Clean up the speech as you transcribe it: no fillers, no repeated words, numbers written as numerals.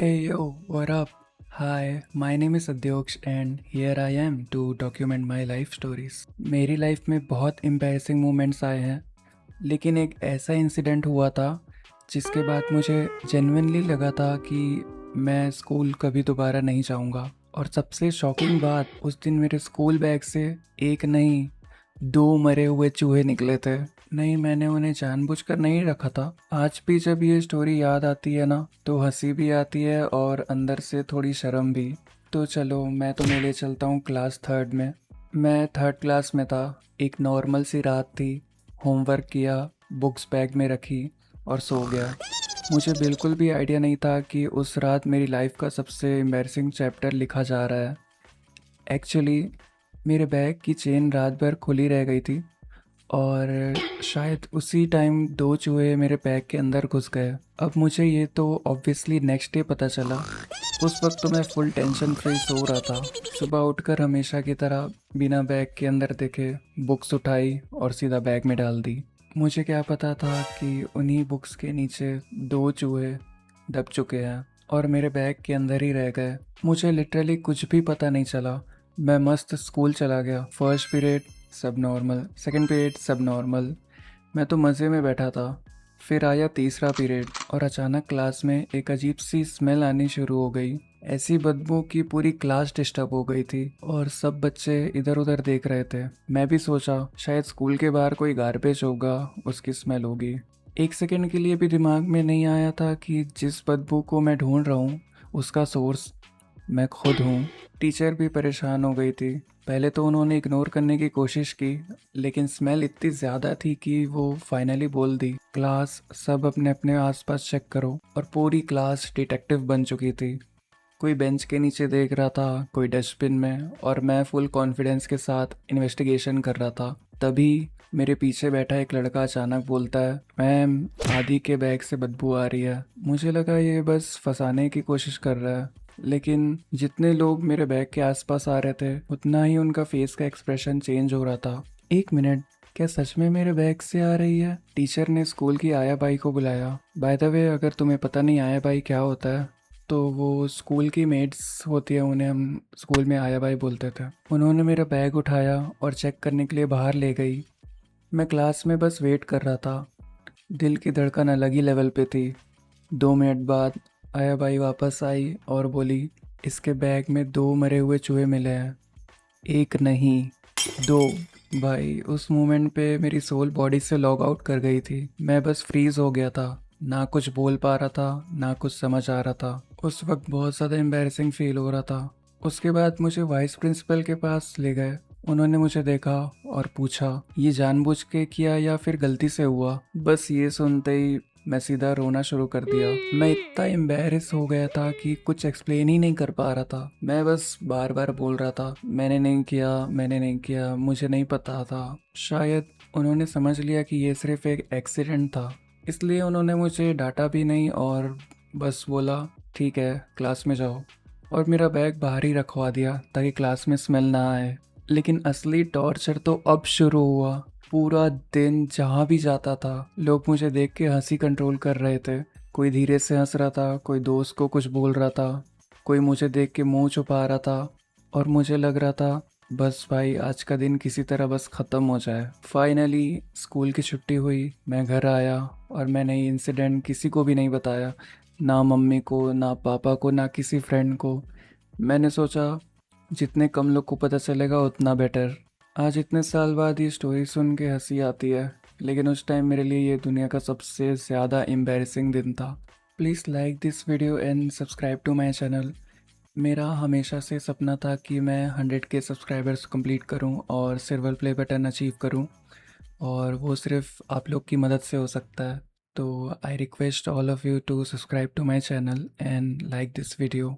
Hey yo, what up? Hi, my name is Adyoksh and here I am to document my life stories. मेरी life में बहुत embarrassing moments आए हैं, लेकिन एक ऐसा इंसिडेंट हुआ था जिसके बाद मुझे जेन्युइनली लगा था कि मैं स्कूल कभी दोबारा नहीं जाऊंगा। और सबसे शॉकिंग बात, उस दिन मेरे स्कूल बैग से एक नहीं, दो मरे हुए चूहे निकले थे। नहीं, मैंने उन्हें जानबूझकर नहीं रखा था। आज भी जब ये स्टोरी याद आती है ना, तो हंसी भी आती है और अंदर से थोड़ी शर्म भी। तो चलो मैं तुम्हें ले चलता हूँ क्लास थर्ड में। मैं थर्ड क्लास में था। एक नॉर्मल सी रात थी। होमवर्क किया, बुक्स बैग में रखी और सो गया। मुझे बिल्कुल भी आइडिया नहीं था कि उस रात मेरी लाइफ का सबसे एम्बैरसिंग चैप्टर लिखा जा रहा है। एक्चुअली मेरे बैग की चेन रात भर खुली रह गई थी और शायद उसी टाइम दो चूहे मेरे बैग के अंदर घुस गए। अब मुझे ये तो ऑब्वियसली नेक्स्ट डे पता चला। उस वक्त तो मैं फुल टेंशन फ्री सो रहा था। सुबह उठकर हमेशा की तरह बिना बैग के अंदर देखे बुक्स उठाई और सीधा बैग में डाल दी। मुझे क्या पता था कि उन्हीं बुक्स के नीचे दो चूहे दब चुके हैं और मेरे बैग के अंदर ही रह गए। मुझे लिटरली कुछ भी पता नहीं चला। मैं मस्त स्कूल चला गया। फर्स्ट पीरियड सब नॉर्मल, सेकंड पीरियड सब नॉर्मल। मैं तो मज़े में बैठा था। फिर आया तीसरा पीरियड और अचानक क्लास में एक अजीब सी स्मेल आनी शुरू हो गई। ऐसी बदबू कि पूरी क्लास डिस्टर्ब हो गई थी और सब बच्चे इधर उधर देख रहे थे। मैं भी सोचा शायद स्कूल के बाहर कोई गार्बेज होगा, उसकी स्मेल होगी। एक सेकंड के लिए भी दिमाग में नहीं आया था कि जिस बदबू को मैं ढूंढ रहा हूँ उसका सोर्स मैं खुद हूँ। टीचर भी परेशान हो गई थी। पहले तो उन्होंने इग्नोर करने की कोशिश की, लेकिन स्मेल इतनी ज़्यादा थी कि वो फाइनली बोल दी, क्लास सब अपने अपने आसपास चेक करो। और पूरी क्लास डिटेक्टिव बन चुकी थी। कोई बेंच के नीचे देख रहा था, कोई डस्टबिन में, और मैं फुल कॉन्फिडेंस के साथ इन्वेस्टिगेशन कर रहा था। तभी मेरे पीछे बैठा एक लड़का अचानक बोलता है, मैम आदि के बैग से बदबू आ रही है। मुझे लगा ये बस फंसाने की कोशिश कर रहा है, लेकिन जितने लोग मेरे बैग के आसपास आ रहे थे उतना ही उनका फेस का एक्सप्रेशन चेंज हो रहा था। एक मिनट, क्या सच में मेरे बैग से आ रही है? टीचर ने स्कूल की आया बाई को बुलाया। बाय द वे, अगर तुम्हें पता नहीं आया बाई क्या होता है, तो वो स्कूल की मेट्स होती है, उन्हें हम स्कूल में आया बाई बोलते थे। उन्होंने मेरा बैग उठाया और चेक करने के लिए बाहर ले गई। मैं क्लास में बस वेट कर रहा था। दिल की धड़कन अलग ही लेवल पे थी। 2 मिनट बाद आया बाई वापस आई और बोली, इसके बैग में दो मरे हुए चूहे मिले हैं। एक नहीं, दो। भाई उस मोमेंट पे मेरी सोल बॉडी से लॉग आउट कर गई थी। मैं बस फ्रीज हो गया था। ना कुछ बोल पा रहा था, ना कुछ समझ आ रहा था। उस वक्त बहुत ज़्यादा एम्बैरेसिंग फील हो रहा था। उसके बाद मुझे वाइस प्रिंसिपल के पास ले गए। उन्होंने मुझे देखा और पूछा, ये जानबूझ के किया या फिर गलती से हुआ? बस ये सुनते ही मैं सीधा रोना शुरू कर दिया। मैं इतना एम्बैरेस हो गया था कि कुछ एक्सप्लेन ही नहीं कर पा रहा था। मैं बस बार बार बोल रहा था, मैंने नहीं किया, मैंने नहीं किया, मुझे नहीं पता था। शायद उन्होंने समझ लिया कि ये सिर्फ एक एक्सीडेंट था, इसलिए उन्होंने मुझे डांटा भी नहीं और बस बोला, ठीक है क्लास में जाओ। और मेरा बैग बाहर ही रखवा दिया ताकि क्लास में स्मेल ना आए। लेकिन असली टॉर्चर तो अब शुरू हुआ। पूरा दिन जहाँ भी जाता था लोग मुझे देख के हंसी कंट्रोल कर रहे थे। कोई धीरे से हंस रहा था, कोई दोस्त को कुछ बोल रहा था, कोई मुझे देख के मुंह छुपा रहा था। और मुझे लग रहा था बस भाई आज का दिन किसी तरह बस ख़त्म हो जाए। फाइनली स्कूल की छुट्टी हुई, मैं घर आया और मैंने ये इंसिडेंट किसी को भी नहीं बताया। ना मम्मी को, ना पापा को, ना किसी फ्रेंड को। मैंने सोचा जितने कम लोग को पता चलेगा उतना बेटर। आज इतने साल बाद ये स्टोरी सुन के हंसी आती है, लेकिन उस टाइम मेरे लिए ये दुनिया का सबसे ज़्यादा एम्बैरेसिंग दिन था। Please like this video and subscribe to my channel. मेरा हमेशा से सपना था कि मैं 100K सब्सक्राइबर्स कंप्लीट करूं और सिल्वर प्ले बटन अचीव करूं, और वो सिर्फ आप लोग की मदद से हो सकता है। तो I request all of you to subscribe to my channel and like this video.